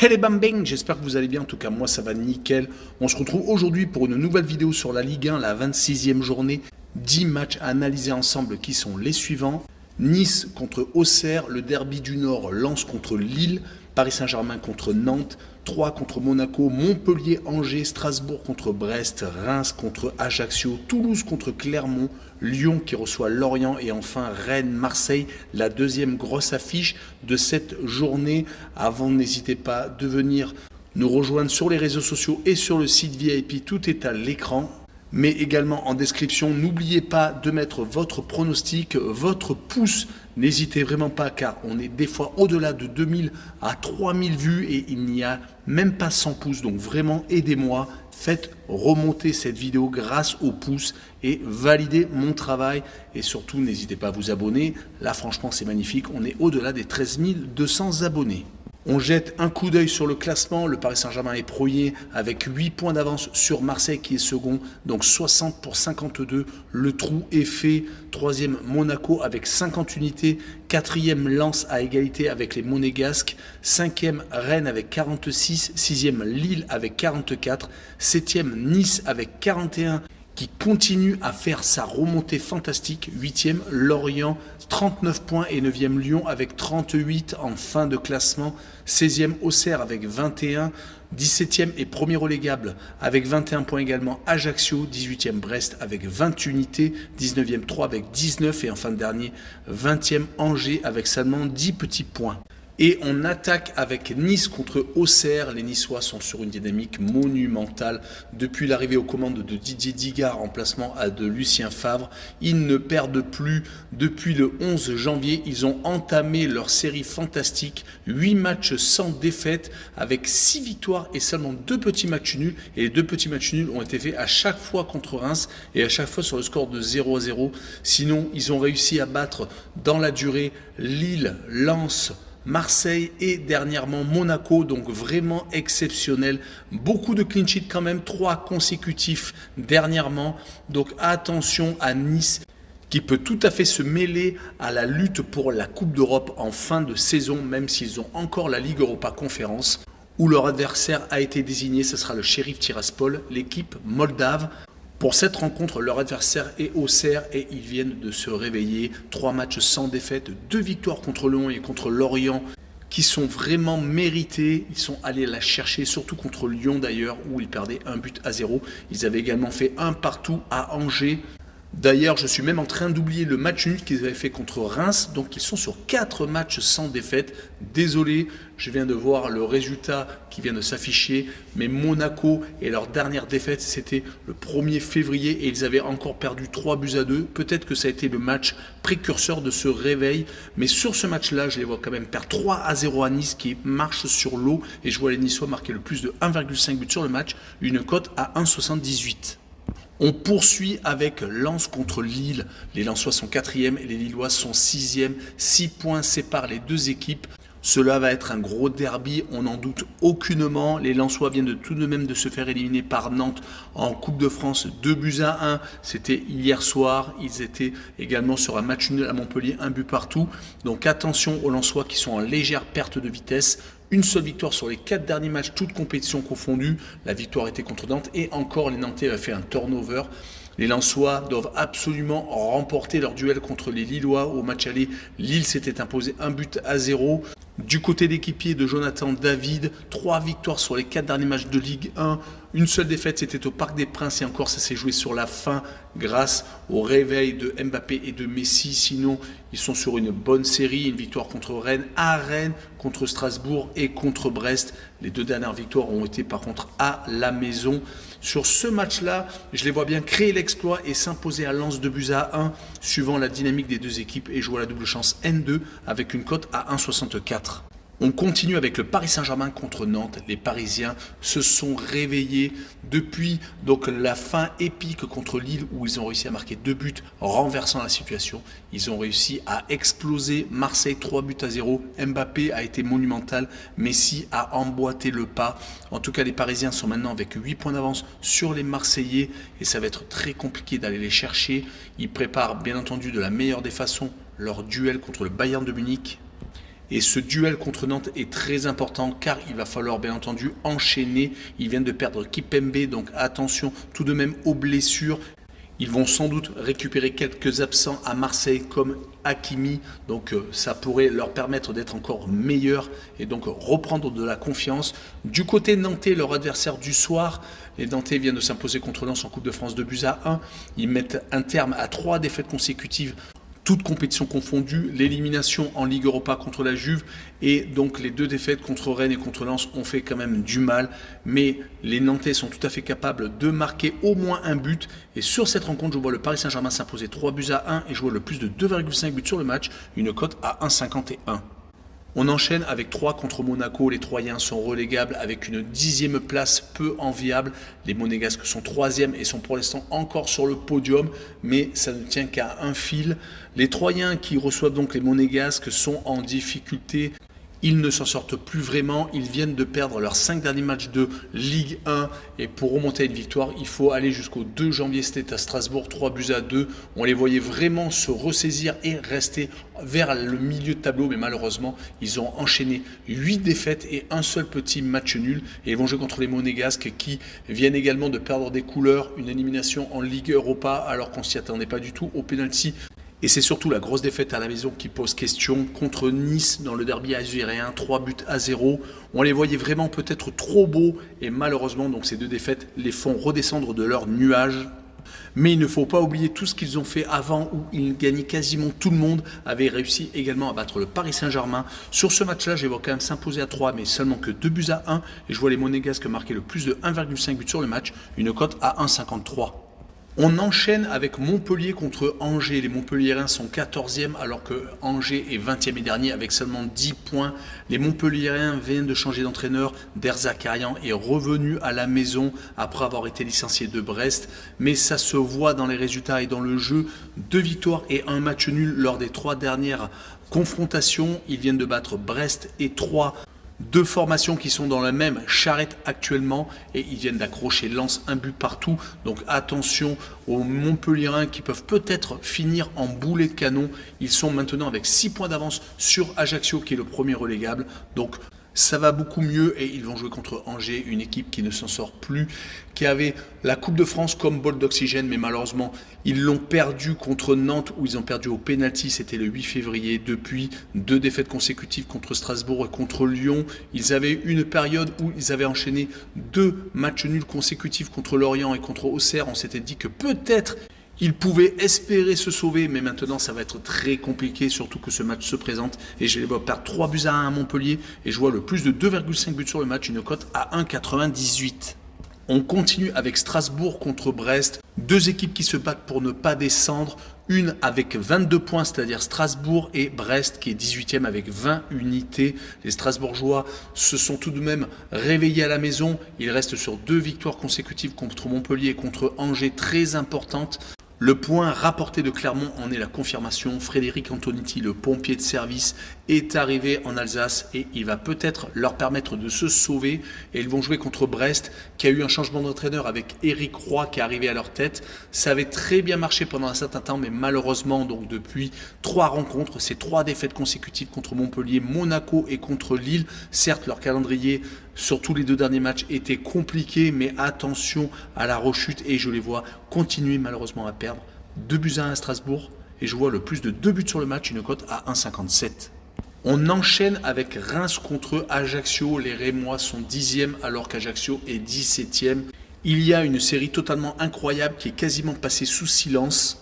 Hey les bambins, j'espère que vous allez bien, en tout cas moi ça va nickel. On se retrouve aujourd'hui pour une nouvelle vidéo sur la Ligue 1, la 26e journée. 10 matchs à analyser ensemble qui sont les suivants. Nice contre Auxerre, le derby du Nord, Lens contre Lille, Paris Saint-Germain contre Nantes, 3 contre Monaco, Montpellier, Angers, Strasbourg contre Brest, Reims contre Ajaccio, Toulouse contre Clermont, Lyon qui reçoit Lorient et enfin Rennes, Marseille, la deuxième grosse affiche de cette journée. Avant, n'hésitez pas de venir nous rejoindre sur les réseaux sociaux et sur le site VIP, tout est à l'écran. Mais également en description, n'oubliez pas de mettre votre pronostic, votre pouce. N'hésitez vraiment pas car on est des fois au-delà de 2000 à 3000 vues et il n'y a même pas 100 pouces. Donc vraiment aidez-moi, faites remonter cette vidéo grâce aux pouces et validez mon travail. Et surtout n'hésitez pas à vous abonner. Là franchement c'est magnifique, on est au-delà des 13 200 abonnés. On jette un coup d'œil sur le classement. Le Paris Saint-Germain est premier avec 8 points d'avance sur Marseille qui est second. Donc 60 pour 52. Le trou est fait. Troisième Monaco avec 50 unités. Quatrième Lens à égalité avec les Monégasques. Cinquième Rennes avec 46. Sixième Lille avec 44. Septième Nice avec 41. Qui continue à faire sa remontée fantastique. 8e Lorient, 39 points et 9e Lyon avec 38 en fin de classement. 16e Auxerre avec 21. 17e et premier relégable avec 21 points également Ajaccio. 18e Brest avec 20 unités. 19e Troyes avec 19 et en fin de dernier 20e Angers avec seulement 10 petits points. Et on attaque avec Nice contre Auxerre. Les Niçois sont sur une dynamique monumentale. Depuis l'arrivée aux commandes de Didier Digard, remplacement de Lucien Favre, ils ne perdent plus. Depuis le 11 janvier, ils ont entamé leur série fantastique. 8 matchs sans défaite avec 6 victoires et seulement 2 petits matchs nuls. Et les 2 petits matchs nuls ont été faits à chaque fois contre Reims et à chaque fois sur le score de 0-0. Sinon, ils ont réussi à battre dans la durée Lille, Lens, Marseille et dernièrement Monaco, donc vraiment exceptionnel. Beaucoup de clean sheet quand même, 3 consécutifs dernièrement. Donc attention à Nice qui peut tout à fait se mêler à la lutte pour la Coupe d'Europe en fin de saison, même s'ils ont encore la Ligue Europa Conférence, où leur adversaire a été désigné, ce sera le Sheriff Tiraspol, l'équipe moldave. Pour cette rencontre, leur adversaire est Auxerre et ils viennent de se réveiller. 3 matchs sans défaite, 2 victoires contre Lyon et contre Lorient qui sont vraiment mérités. Ils sont allés la chercher, surtout contre Lyon d'ailleurs, où ils perdaient 1-0. Ils avaient également fait un partout à Angers. D'ailleurs, je suis même en train d'oublier le match nul qu'ils avaient fait contre Reims. Donc, ils sont sur 4 matchs sans défaite. Désolé, je viens de voir le résultat qui vient de s'afficher. Mais Monaco et leur dernière défaite, c'était le 1er février et ils avaient encore perdu 3-2. Peut-être que ça a été le match précurseur de ce réveil. Mais sur ce match-là, je les vois quand même perdre 3-0 à Nice qui marche sur l'eau. Et je vois les Niçois marquer le plus de 1,5 but sur le match. Une cote à 1,78. On poursuit avec Lens contre Lille. Les Lensois sont 4e et les Lillois sont 6e. 6 points séparent les deux équipes. Cela va être un gros derby, on n'en doute aucunement. Les Lensois viennent tout de même de se faire éliminer par Nantes en Coupe de France 2-1. C'était hier soir. Ils étaient également sur un match nul à Montpellier, 1 but partout. Donc attention aux Lensois qui sont en légère perte de vitesse. Une seule victoire sur les 4 derniers matchs, toutes compétitions confondues. La victoire était contre Nantes et encore les Nantais avaient fait un turnover. Les Lensois doivent absolument remporter leur duel contre les Lillois. Au match aller, Lille s'était imposé 1-0. Du côté d'équipier de Jonathan David, 3 victoires sur les 4 derniers matchs de Ligue 1. Une seule défaite, c'était au Parc des Princes et encore ça s'est joué sur la fin grâce au réveil de Mbappé et de Messi. Sinon, ils sont sur une bonne série. Une victoire contre Rennes, à Rennes, contre Strasbourg et contre Brest. Les 2 dernières victoires ont été par contre à la maison. Sur ce match-là, je les vois bien créer l'exploit et s'imposer à Lens 2-1 suivant la dynamique des deux équipes et jouer à la double chance N2 avec une cote à 1,64. On continue avec le Paris Saint-Germain contre Nantes. Les Parisiens se sont réveillés depuis donc la fin épique contre Lille où ils ont réussi à marquer 2 buts, renversant la situation. Ils ont réussi à exploser Marseille 3-0. Mbappé a été monumental. Messi a emboîté le pas. En tout cas, les Parisiens sont maintenant avec 8 points d'avance sur les Marseillais et ça va être très compliqué d'aller les chercher. Ils préparent bien entendu de la meilleure des façons leur duel contre le Bayern de Munich. Et ce duel contre Nantes est très important car il va falloir bien entendu enchaîner. Ils viennent de perdre Kipembe, donc attention tout de même aux blessures. Ils vont sans doute récupérer quelques absents à Marseille comme Hakimi. Donc ça pourrait leur permettre d'être encore meilleurs et donc reprendre de la confiance. Du côté nantais, leur adversaire du soir, les Nantais viennent de s'imposer contre Lens en Coupe de France 2-1. Ils mettent un terme à 3 défaites consécutives. Toutes compétitions confondues, l'élimination en Ligue Europa contre la Juve et donc les 2 défaites contre Rennes et contre Lens ont fait quand même du mal. Mais les Nantais sont tout à fait capables de marquer au moins un but. Et sur cette rencontre, je vois le Paris Saint-Germain s'imposer 3-1 et je vois le plus de 2,5 buts sur le match, une cote à 1,51. On enchaîne avec 3 contre Monaco. Les Troyens sont relégables avec une 10e place peu enviable. Les Monégasques sont 3e et sont pour l'instant encore sur le podium, mais ça ne tient qu'à un fil. Les Troyens qui reçoivent donc les Monégasques sont en difficulté. Ils ne s'en sortent plus vraiment, ils viennent de perdre leurs 5 derniers matchs de Ligue 1 et pour remonter à une victoire, il faut aller jusqu'au 2 janvier, c'était à Strasbourg, 3-2. On les voyait vraiment se ressaisir et rester vers le milieu de tableau, mais malheureusement, ils ont enchaîné 8 défaites et un seul petit match nul et ils vont jouer contre les Monégasques qui viennent également de perdre des couleurs, une élimination en Ligue Europa alors qu'on s'y attendait pas du tout au pénalty. Et c'est surtout la grosse défaite à la maison qui pose question contre Nice dans le derby azuréen, 3-0. On les voyait vraiment peut-être trop beaux et malheureusement donc ces 2 défaites les font redescendre de leur nuage. Mais il ne faut pas oublier tout ce qu'ils ont fait avant où ils gagnaient quasiment tout le monde, avaient réussi également à battre le Paris Saint-Germain. Sur ce match-là, je les vois quand même s'imposer à 3, mais seulement que 2-1. Et je vois les Monégasques marquer le plus de 1,5 buts sur le match, une cote à 1,53. On enchaîne avec Montpellier contre Angers. Les Montpelliérains sont 14e alors que Angers est 20e et dernier avec seulement 10 points. Les Montpelliérains viennent de changer d'entraîneur. Derzakarian est revenu à la maison après avoir été licencié de Brest. Mais ça se voit dans les résultats et dans le jeu. 2 victoires et 1 match nul lors des 3 dernières confrontations. Ils viennent de battre Brest et 3. 2 formations qui sont dans la même charrette actuellement et ils viennent d'accrocher Lens, un but partout. Donc attention aux Montpelliérains qui peuvent peut-être finir en boulet de canon. Ils sont maintenant avec 6 points d'avance sur Ajaccio qui est le premier relégable. Donc ça va beaucoup mieux et ils vont jouer contre Angers, une équipe qui ne s'en sort plus, qui avait la Coupe de France comme bol d'oxygène, mais malheureusement ils l'ont perdu contre Nantes où ils ont perdu au pénalty, c'était le 8 février. Depuis 2 défaites consécutives contre Strasbourg et contre Lyon, ils avaient une période où ils avaient enchaîné 2 matchs nuls consécutifs contre Lorient et contre Auxerre. On s'était dit que peut-être ils pouvaient espérer se sauver, mais maintenant ça va être très compliqué, surtout que ce match se présente. Et je les vois perdre 3-1 à Montpellier et je vois le plus de 2,5 buts sur le match, une cote à 1,98. On continue avec Strasbourg contre Brest. 2 équipes qui se battent pour ne pas descendre. Une avec 22 points, c'est-à-dire Strasbourg, et Brest qui est 18e avec 20 unités. Les Strasbourgeois se sont tout de même réveillés à la maison. Ils restent sur 2 victoires consécutives contre Montpellier et contre Angers, très importantes. Le point rapporté de Clermont en est la confirmation. Frédéric Antonetti, le pompier de service, est arrivé en Alsace et il va peut-être leur permettre de se sauver. Et ils vont jouer contre Brest, qui a eu un changement d'entraîneur avec Éric Roy qui est arrivé à leur tête. Ça avait très bien marché pendant un certain temps, mais malheureusement, donc depuis 3 rencontres, ces 3 défaites consécutives contre Montpellier, Monaco et contre Lille. Certes, leur calendrier sur tous les 2 derniers matchs était compliqué, mais attention à la rechute et je les vois continuer malheureusement à perdre. 2-1 à Strasbourg et je vois le plus de 2 buts sur le match, une cote à 1,57. On enchaîne avec Reims contre Ajaccio. Les Rémois sont 10e alors qu'Ajaccio est 17e. Il y a une série totalement incroyable qui est quasiment passée sous silence.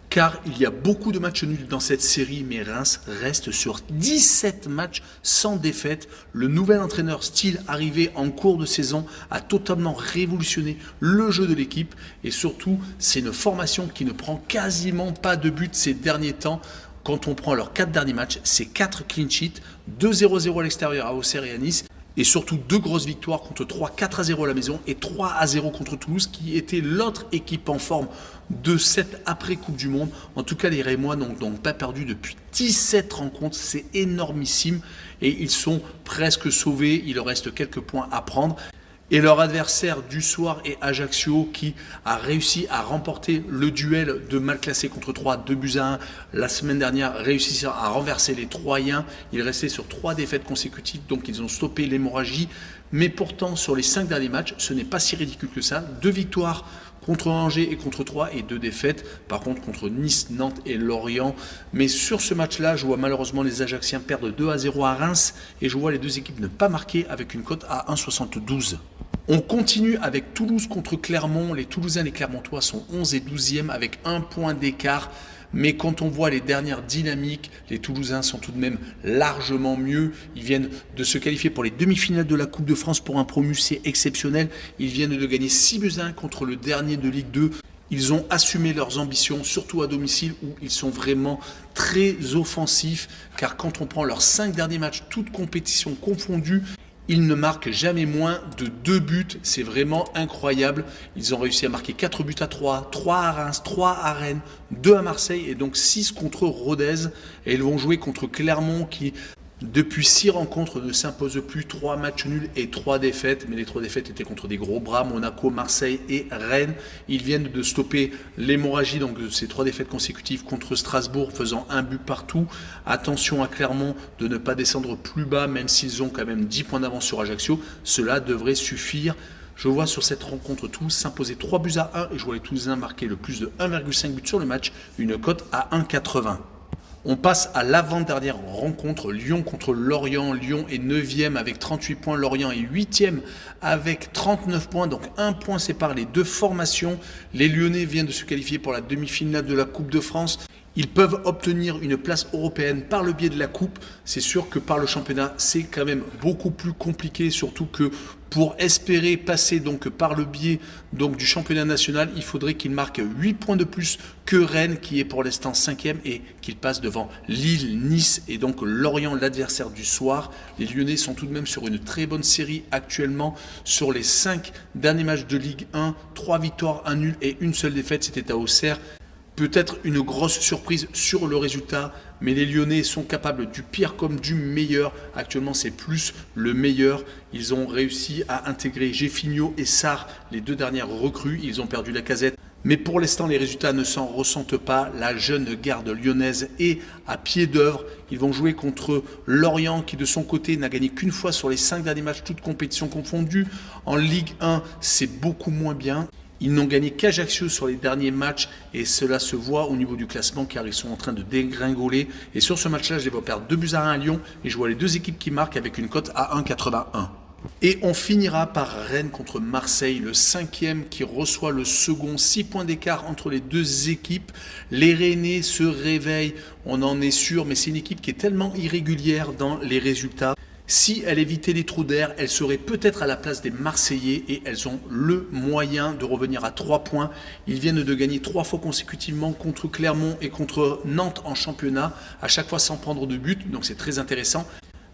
Car il y a beaucoup de matchs nuls dans cette série, mais Reims reste sur 17 matchs sans défaite. Le nouvel entraîneur Steele, arrivé en cours de saison, a totalement révolutionné le jeu de l'équipe. Et surtout, c'est une formation qui ne prend quasiment pas de but ces derniers temps. Quand on prend leurs 4 derniers matchs, c'est 4 clean sheets, 2-0-0 à l'extérieur à Auxerre et à Nice, et surtout 2 grosses victoires contre 3, 4-0 à la maison et 3-0 contre Toulouse, qui était l'autre équipe en forme de cette après-Coupe du Monde. En tout cas, les Rémois n'ont donc pas perdu depuis 17 rencontres, c'est énormissime, et ils sont presque sauvés, il leur reste quelques points à prendre. Et leur adversaire du soir est Ajaccio, qui a réussi à remporter le duel de mal classé contre 3, 2-1. La semaine dernière, réussissant à renverser les Troyens. Ils restaient sur 3 défaites consécutives, donc ils ont stoppé l'hémorragie. Mais pourtant, sur les 5 derniers matchs, ce n'est pas si ridicule que ça. 2 victoires contre Angers et contre 3 et 2 défaites. Par contre, contre Nice, Nantes et Lorient. Mais sur ce match-là, je vois malheureusement les Ajacciens perdre 2-0 à Reims. Et je vois les 2 équipes ne pas marquer avec une cote à 1,72. On continue avec Toulouse contre Clermont. Les Toulousains et les Clermontois sont 11 et 12e avec 1 point d'écart. Mais quand on voit les dernières dynamiques, les Toulousains sont tout de même largement mieux. Ils viennent de se qualifier pour les demi-finales de la Coupe de France pour un promu, c'est exceptionnel. Ils viennent de gagner 6-1 contre le dernier de Ligue 2. Ils ont assumé leurs ambitions, surtout à domicile, où ils sont vraiment très offensifs. Car quand on prend leurs 5 derniers matchs, toutes compétitions confondues, ils ne marquent jamais moins de 2 buts, c'est vraiment incroyable. Ils ont réussi à marquer 4 buts à 3, 3 à Reims, 3 à Rennes, 2 à Marseille et donc 6 contre Rodez. Et ils vont jouer contre Clermont qui, depuis 6 rencontres, ne s'impose plus, 3 matchs nuls et 3 défaites. Mais les 3 défaites étaient contre des gros bras, Monaco, Marseille et Rennes. Ils viennent de stopper l'hémorragie donc de ces 3 défaites consécutives contre Strasbourg, faisant 1 but partout. Attention à Clermont de ne pas descendre plus bas, même s'ils ont quand même 10 points d'avance sur Ajaccio. Cela devrait suffire. Je vois sur cette rencontre Toulouse s'imposer 3-1 et je vois les Toulousains marquer le plus de 1,5 but sur le match, une cote à 1,80. On passe à l'avant-dernière rencontre, Lyon contre Lorient. Lyon est 9e avec 38 points, Lorient est 8e avec 39 points, donc 1 point sépare les 2 formations. Les Lyonnais viennent de se qualifier pour la demi-finale de la Coupe de France. Ils peuvent obtenir une place européenne par le biais de la coupe. C'est sûr que par le championnat, c'est quand même beaucoup plus compliqué, surtout que pour espérer passer donc par le biais donc du championnat national, il faudrait qu'ils marquent 8 points de plus que Rennes, qui est pour l'instant 5e, et qu'ils passent devant Lille, Nice et donc Lorient, l'adversaire du soir. Les Lyonnais sont tout de même sur une très bonne série actuellement. Sur les 5 derniers matchs de Ligue 1, 3 victoires, 1 nul et une seule défaite, c'était à Auxerre. Peut-être une grosse surprise sur le résultat, mais les Lyonnais sont capables du pire comme du meilleur. Actuellement, c'est plus le meilleur. Ils ont réussi à intégrer Jeffinho et Sarr, les 2 dernières recrues. Ils ont perdu Lacazette. Mais pour l'instant, les résultats ne s'en ressentent pas. La jeune garde lyonnaise est à pied d'œuvre. Ils vont jouer contre Lorient, qui de son côté n'a gagné qu'une fois sur les 5 derniers matchs, toutes compétitions confondues. En Ligue 1, c'est beaucoup moins bien. Ils n'ont gagné qu'Ajaccio sur les derniers matchs et cela se voit au niveau du classement car ils sont en train de dégringoler. Et sur ce match-là, je les vois perdre 2-1 à Lyon et je vois les 2 équipes qui marquent avec une cote à 1,81. Et on finira par Rennes contre Marseille, le 5e qui reçoit le second. 6 points d'écart entre les 2 équipes. Les Rennais se réveillent, on en est sûr, mais c'est une équipe qui est tellement irrégulière dans les résultats. Si elle évitait les trous d'air, elle serait peut-être à la place des Marseillais et elles ont le moyen de revenir à 3 points. Ils viennent de gagner 3 fois consécutivement contre Clermont et contre Nantes en championnat, à chaque fois sans prendre de but, donc c'est très intéressant.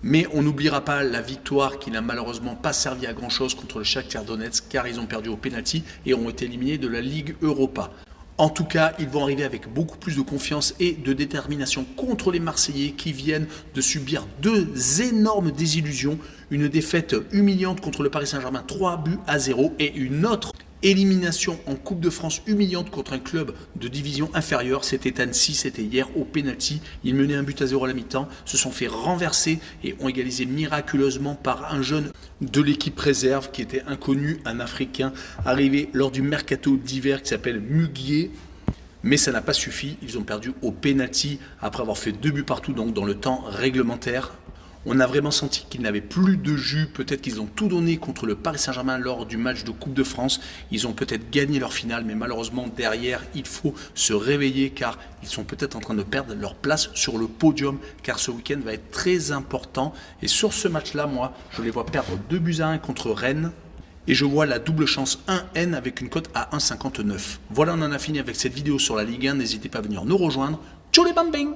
Mais on n'oubliera pas la victoire qui n'a malheureusement pas servi à grand chose contre le Shakhtar Donetsk car ils ont perdu au pénalty et ont été éliminés de la Ligue Europa. En tout cas, ils vont arriver avec beaucoup plus de confiance et de détermination contre les Marseillais qui viennent de subir 2 énormes désillusions. Une défaite humiliante contre le Paris Saint-Germain, 3-0 et une autre élimination en Coupe de France humiliante contre un club de division inférieure. C'était Annecy, c'était hier au pénalty. Ils menaient 1-0 à la mi-temps, se sont fait renverser et ont égalisé miraculeusement par un jeune de l'équipe réserve qui était inconnu, un Africain arrivé lors du mercato d'hiver qui s'appelle Muguier. Mais ça n'a pas suffi, ils ont perdu au pénalty après avoir fait 2 buts partout donc dans le temps réglementaire. On a vraiment senti qu'ils n'avaient plus de jus. Peut-être qu'ils ont tout donné contre le Paris Saint-Germain lors du match de Coupe de France. Ils ont peut-être gagné leur finale, mais malheureusement, derrière, il faut se réveiller car ils sont peut-être en train de perdre leur place sur le podium car ce week-end va être très important. Et sur ce match-là, moi, je les vois perdre 2-1 contre Rennes. Et je vois la double chance 1N avec une cote à 1,59. Voilà, on en a fini avec cette vidéo sur la Ligue 1. N'hésitez pas à venir nous rejoindre. Tchou les bambing!